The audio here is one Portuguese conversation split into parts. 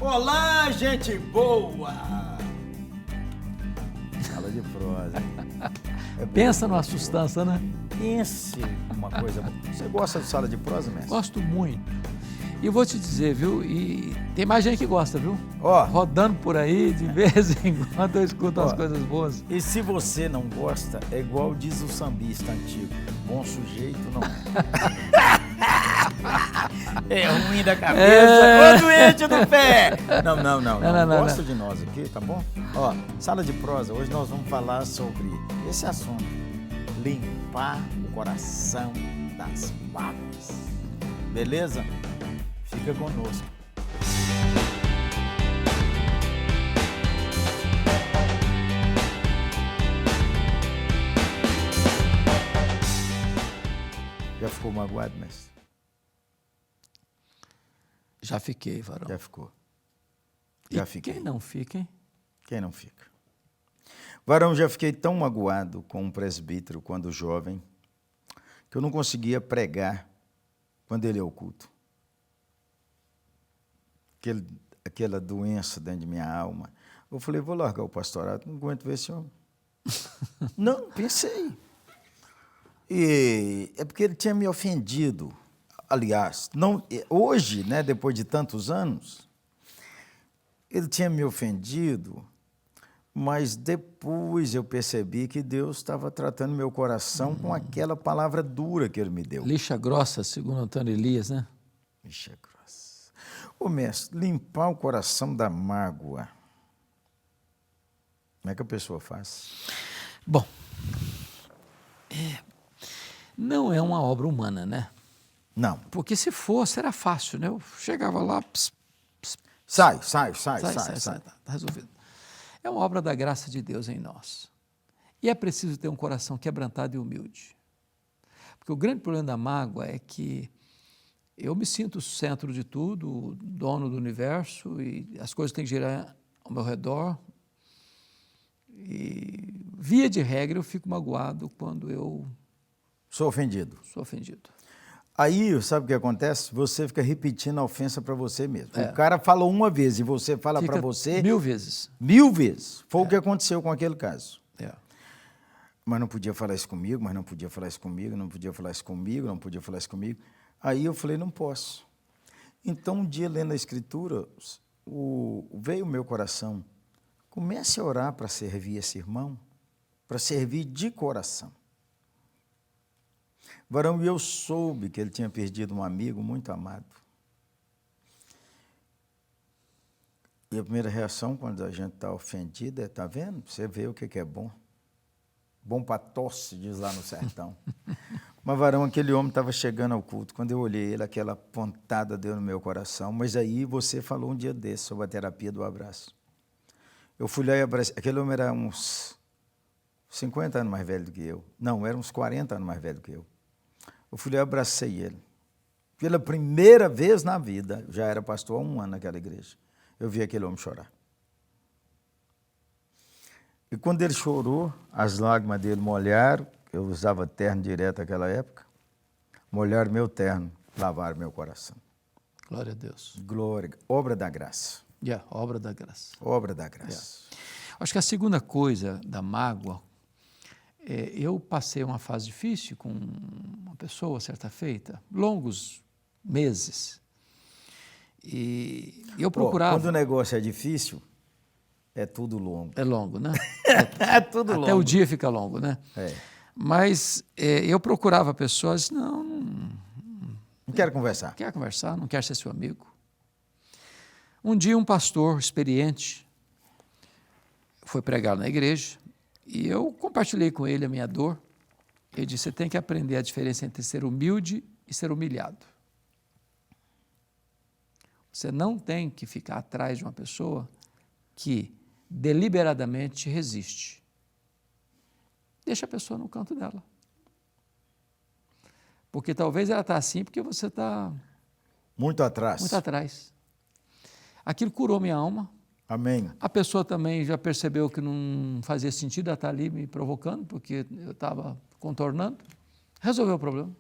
Olá, gente boa! Sala de prosa. Pensa numa sustância, né? Pense uma coisa boa. Você gosta de sala de prosa, mestre? Gosto muito. E vou te dizer, viu? E tem mais gente que gosta, viu? Ó. Rodando por aí, de vez em quando eu escuto as coisas boas. E se você não gosta, é igual diz o sambista antigo: bom sujeito não é. É ruim da cabeça ou doente do pé. Não gosta de nós aqui, tá bom? Ó, sala de prosa, hoje nós vamos falar sobre esse assunto: limpar o coração das mágoas. Beleza? Fica conosco. Já ficou magoado, mestre? Já fiquei, varão. Já ficou. Já fiquei. Quem não fica, hein? Quem não fica? Varão, já fiquei tão magoado com um presbítero quando jovem que eu não conseguia pregar quando ele ia ao culto. Aquela doença dentro de minha alma. Eu falei, vou largar o pastorado, não aguento ver esse homem. Não, pensei. E é porque ele tinha me ofendido. Aliás, não, hoje, né, depois de tantos anos, ele tinha me ofendido, mas depois eu percebi que Deus estava tratando meu coração com aquela palavra dura que ele me deu. Lixa grossa, segundo Antônio Elias, né? Lixa grossa. Ô mestre, limpar o coração da mágoa, como é que a pessoa faz? Bom, não é uma obra humana, né? Não. Porque se fosse, era fácil, né? Eu chegava lá, sai, tá resolvido. É uma obra da graça de Deus em nós. E é preciso ter um coração quebrantado e humilde. Porque o grande problema da mágoa é que eu me sinto o centro de tudo, o dono do universo, e as coisas têm que girar ao meu redor. E, via de regra, eu fico magoado quando eu sou ofendido. Sou ofendido. Aí, sabe o que acontece? Você fica repetindo a ofensa para você mesmo. O cara falou uma vez e você fala para você... 1000 vezes. 1000 vezes. Foi o que aconteceu com aquele caso. Mas não podia falar isso comigo, mas não podia falar isso comigo, não podia falar isso comigo, não podia falar isso comigo. Aí eu falei, não posso. Então, um dia, lendo a Escritura, veio o meu coração. Comece a orar para servir esse irmão, para servir de coração. Varão, e eu soube que ele tinha perdido um amigo muito amado. E a primeira reação, quando a gente está ofendido, é, tá vendo? Você vê o que é bom. Bom para tosse, diz lá no sertão. Mas, varão, aquele homem estava chegando ao culto. Quando eu olhei ele, aquela pontada deu no meu coração. Mas aí você falou um dia desse sobre a terapia do abraço. Eu fui lá e abracei. Aquele homem era uns 50 anos mais velho do que eu. Não, era uns 40 anos mais velho do que eu. Eu fui lá e abracei ele. Pela primeira vez na vida, já era pastor há 1 ano naquela igreja, eu vi aquele homem chorar. E quando ele chorou, as lágrimas dele molharam, eu usava terno direto naquela época, molharam meu terno, lavaram meu coração. Glória a Deus. Glória, obra da graça. Obra da graça. Obra da graça. Acho que a segunda coisa da mágoa, eu passei uma fase difícil com uma pessoa, certa feita, longos meses, e eu procurava... Quando o negócio é difícil, é tudo longo. É longo, né? É tudo longo. Até o dia fica longo, né? Mas eu procurava pessoas, não quero conversar. Quer conversar, não quer ser seu amigo. Um dia um pastor experiente foi pregar na igreja e eu compartilhei com ele a minha dor. Ele disse, você tem que aprender a diferença entre ser humilde e ser humilhado. Você não tem que ficar atrás de uma pessoa que deliberadamente te resiste. Deixa a pessoa no canto dela. Porque talvez ela está assim porque você está... Muito atrás. Muito atrás. Aquilo curou minha alma. Amém. A pessoa também já percebeu que não fazia sentido ela estar ali me provocando, porque eu estava contornando. Resolveu o problema.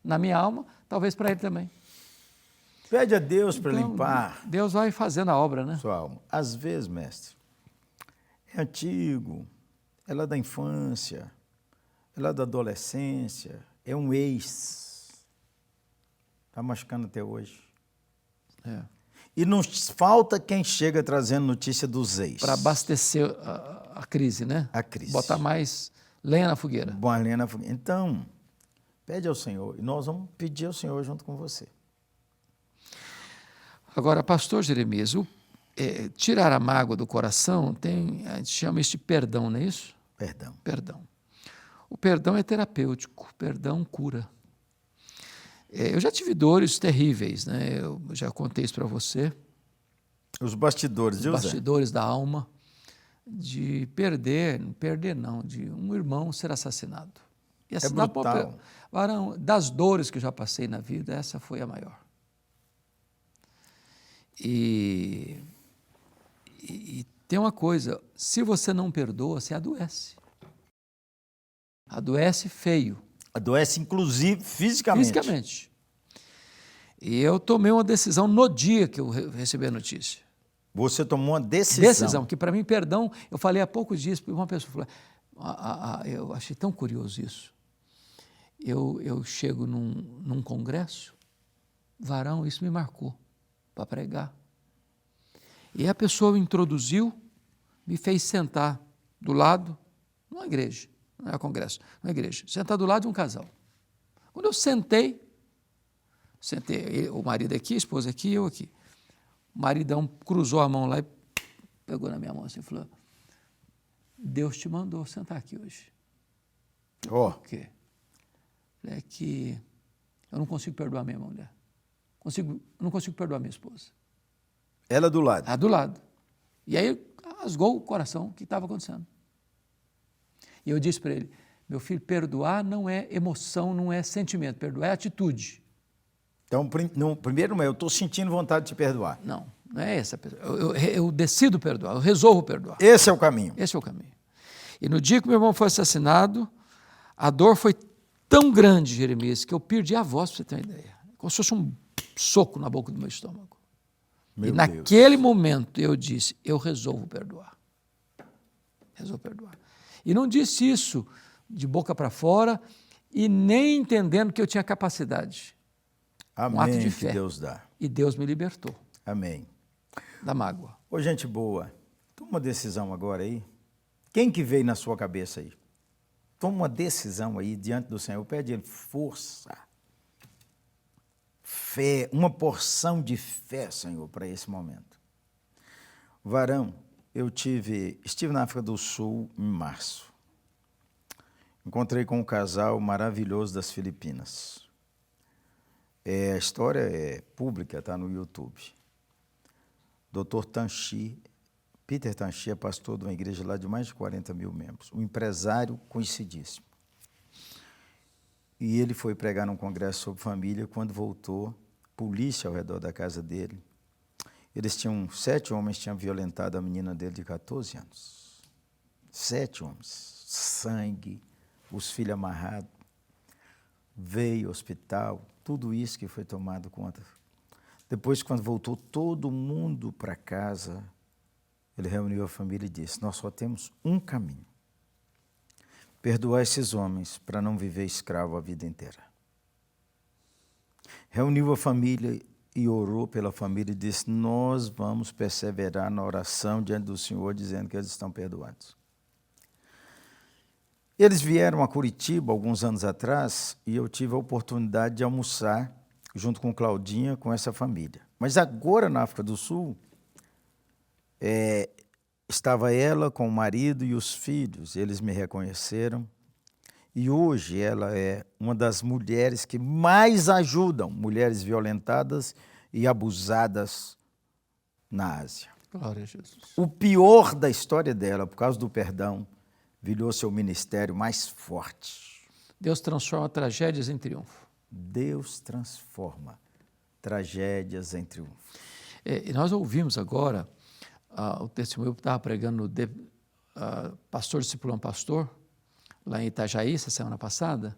Na minha alma, talvez para ele também. Pede a Deus para Então, limpar Deus vai fazendo a obra, né? sua alma. Às vezes, mestre, é antigo, é lá da infância, é lá da adolescência, é um ex. Está machucando até hoje. É. E não falta quem chega trazendo notícia dos ex. Para abastecer a crise, né? A crise. Botar mais lenha na fogueira. Bom, Helena, então, pede ao Senhor, e nós vamos pedir ao Senhor junto com você. Agora, pastor Jeremias, tirar a mágoa do coração, a gente chama isso de perdão, não é isso? Perdão. Perdão. O perdão é terapêutico, o perdão cura. Eu já tive dores terríveis, né? Eu já contei isso para você. Os bastidores, Os viu, Zé? bastidores da alma, de perder não, de um irmão ser assassinado. E brutal. Varão, das dores que eu já passei na vida, essa foi a maior. E tem uma coisa, se você não perdoa, você adoece. Adoece feio. Adoece, inclusive, fisicamente. Fisicamente. E eu tomei uma decisão no dia que eu recebi a notícia. Você tomou uma decisão. Decisão, que para mim, perdão, eu falei há poucos dias para uma pessoa, eu achei tão curioso isso. Eu chego num congresso, varão, isso me marcou para pregar. E a pessoa me introduziu, me fez sentar do lado, numa igreja, não é congresso, numa igreja, sentar do lado de um casal. Quando eu sentei, o marido aqui, a esposa aqui, eu aqui. O maridão cruzou a mão lá e pegou na minha mão assim e falou, Deus te mandou sentar aqui hoje. Ó. Por quê? É que eu não consigo perdoar minha mulher. Eu não consigo perdoar minha esposa. Ela do lado. Do lado. E aí rasgou o coração o que estava acontecendo. E eu disse para ele, meu filho, perdoar não é emoção, não é sentimento, perdoar é atitude. Então, primeiro, eu estou sentindo vontade de te perdoar. Não é essa. Eu decido perdoar, eu resolvo perdoar. Esse é o caminho. Esse é o caminho. E no dia que meu irmão foi assassinado, a dor foi tão grande, Jeremias, que eu perdi a voz, para você ter uma ideia. Como se fosse um soco na boca do meu estômago. Meu naquele Deus. momento eu disse, eu resolvo perdoar. Resolvo perdoar. E não disse isso de boca para fora e nem entendendo que eu tinha capacidade. Amém, um ato de fé. que Deus dá. E Deus me libertou Amém. da mágoa. Ô, gente boa, toma uma decisão agora aí. Quem que veio na sua cabeça aí? Toma uma decisão aí diante do Senhor. Pede a Ele força, fé, uma porção de fé, Senhor, para esse momento. Varão, estive na África do Sul em março. Encontrei com um casal maravilhoso das Filipinas. A história é pública, está no YouTube. Dr. Tanchi, Peter Tanchi é pastor de uma igreja lá de mais de 40 mil membros, um empresário conhecidíssimo. E ele foi pregar num congresso sobre família, quando voltou, polícia ao redor da casa dele. 7 homens tinham violentado a menina dele de 14 anos. 7 homens, sangue, os filhos amarrados. Veio ao hospital, tudo isso que foi tomado conta. Depois, quando voltou todo mundo para casa, ele reuniu a família e disse, nós só temos um caminho. Perdoar esses homens para não viver escravo a vida inteira. Reuniu a família e orou pela família e disse, nós vamos perseverar na oração diante do Senhor, dizendo que eles estão perdoados. Eles vieram a Curitiba alguns anos atrás e eu tive a oportunidade de almoçar junto com Claudinha, com essa família. Mas agora na África do Sul, estava ela com o marido e os filhos, eles me reconheceram. E hoje ela é uma das mulheres que mais ajudam mulheres violentadas e abusadas na Ásia. Glória a Jesus. O pior da história dela, por causa do perdão, virou seu ministério mais forte. Deus transforma tragédias em triunfo. Deus transforma tragédias em triunfo. E nós ouvimos agora o testemunho que estava pregando pastor discipulando pastor, lá em Itajaí, essa semana passada,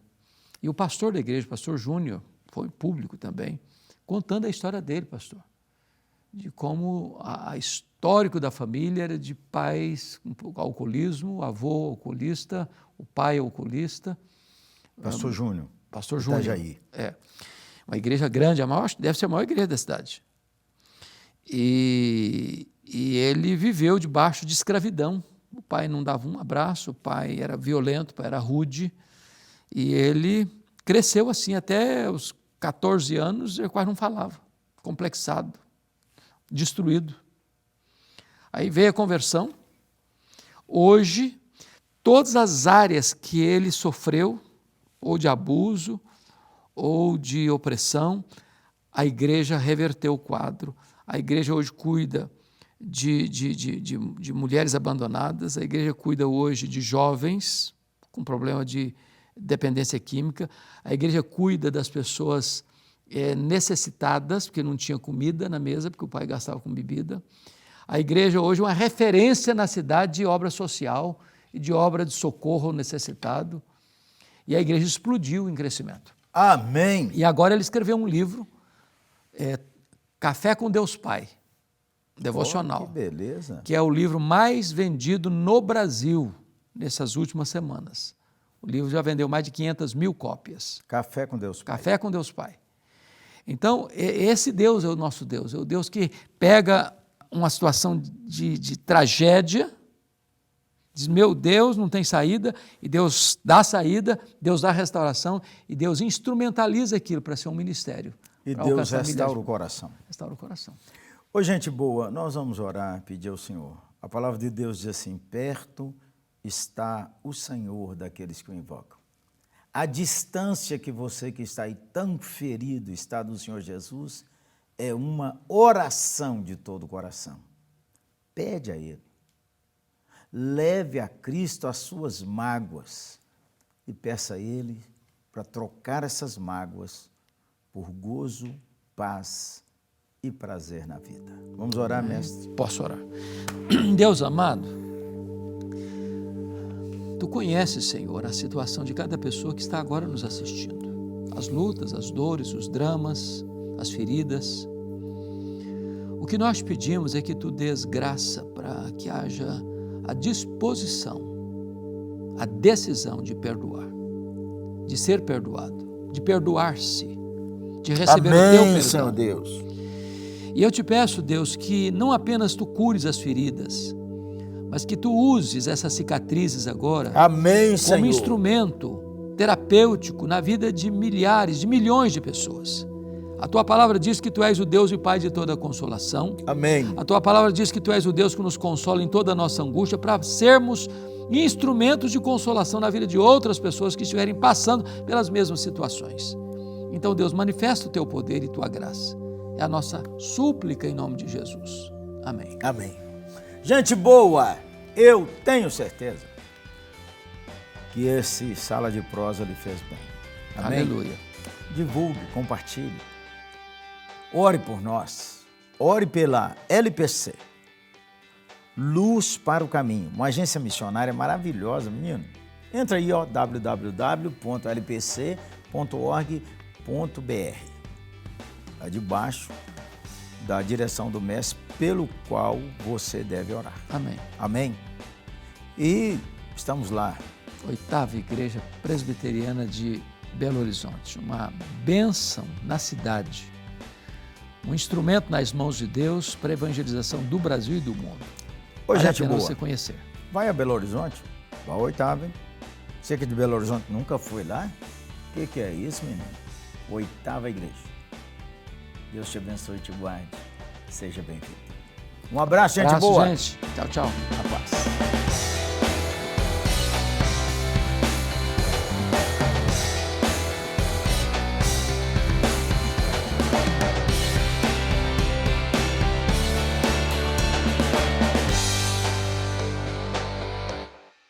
e o pastor da igreja, o pastor Júnior, foi público também, contando a história dele, pastor, de como a histórico da família era de pais com alcoolismo, avô alcoolista, o pai alcoolista. Pastor Júnior. Pastor Júnior. Itajaí. É. Uma igreja grande, deve ser a maior igreja da cidade. E ele viveu debaixo de escravidão. O pai não dava um abraço, o pai era violento, o pai era rude. E ele cresceu assim até os 14 anos, ele quase não falava, complexado, destruído. Aí veio a conversão. Hoje, todas as áreas que ele sofreu, ou de abuso, ou de opressão, a igreja reverteu o quadro. A igreja hoje cuida de mulheres abandonadas, a igreja cuida hoje de jovens com problema de dependência química, a igreja cuida das pessoas necessitadas, porque não tinha comida na mesa, porque o pai gastava com bebida. A igreja hoje é uma referência na cidade de obra social e de obra de socorro ao necessitado. E a igreja explodiu em crescimento. Amém. E agora ele escreveu um livro, Café com Deus Pai, devocional. Oh, que beleza. Que é o livro mais vendido no Brasil nessas últimas semanas. O livro já vendeu mais de 500 mil cópias. Café com Deus Pai. Café com Deus Pai. Então, esse Deus é o nosso Deus, é o Deus que pega uma situação de tragédia, diz, meu Deus, não tem saída, e Deus dá saída, Deus dá restauração, e Deus instrumentaliza aquilo para ser um ministério. E Deus restaura o coração. Restaura o coração. Ô, gente boa, nós vamos orar, pedir ao Senhor. A palavra de Deus diz assim, perto está o Senhor daqueles que o invocam. A distância que você que está aí tão ferido está do Senhor Jesus é uma oração de todo o coração. Pede a Ele. Leve a Cristo as suas mágoas e peça a Ele para trocar essas mágoas por gozo, paz e prazer na vida. Vamos orar, mestre? Posso orar. Deus amado, Tu conheces, Senhor, a situação de cada pessoa que está agora nos assistindo. As lutas, as dores, os dramas, as feridas. O que nós pedimos é que Tu dês graça para que haja a disposição, a decisão de perdoar, de ser perdoado, de perdoar-se, de receber o Teu perdão. Senhor Deus. E eu te peço, Deus, que não apenas Tu cures as feridas, mas que Tu uses essas cicatrizes agora Amém, como Senhor. instrumento terapêutico na vida de milhares, de milhões de pessoas. A Tua palavra diz que Tu és o Deus e Pai de toda consolação. Amém. A Tua palavra diz que Tu és o Deus que nos consola em toda a nossa angústia para sermos instrumentos de consolação na vida de outras pessoas que estiverem passando pelas mesmas situações. Então, Deus, manifesta o Teu poder e Tua graça. É a nossa súplica em nome de Jesus. Amém. Amém. Gente boa, eu tenho certeza que esse Sala de Prosa lhe fez bem. Amém? Aleluia. Divulgue, compartilhe. Ore por nós. Ore pela LPC. Luz para o Caminho. Uma agência missionária maravilhosa, menino. Entra aí, ó, www.lpc.org.br. Lá debaixo da direção do mestre pelo qual você deve orar. Amém. Amém? E estamos lá. 8ª Igreja Presbiteriana de Belo Horizonte. Uma bênção na cidade. Um instrumento nas mãos de Deus para a evangelização do Brasil e do mundo. Ô, Vale a gente pena boa, você conhecer. vai a Belo Horizonte, vai a 8ª, hein? Você que é de Belo Horizonte nunca foi lá? O que é isso, menino? 8ª Igreja. Deus te abençoe e te guarde. Seja bem-vindo. Um abraço, gente boa. Gente. Tchau, tchau. A paz.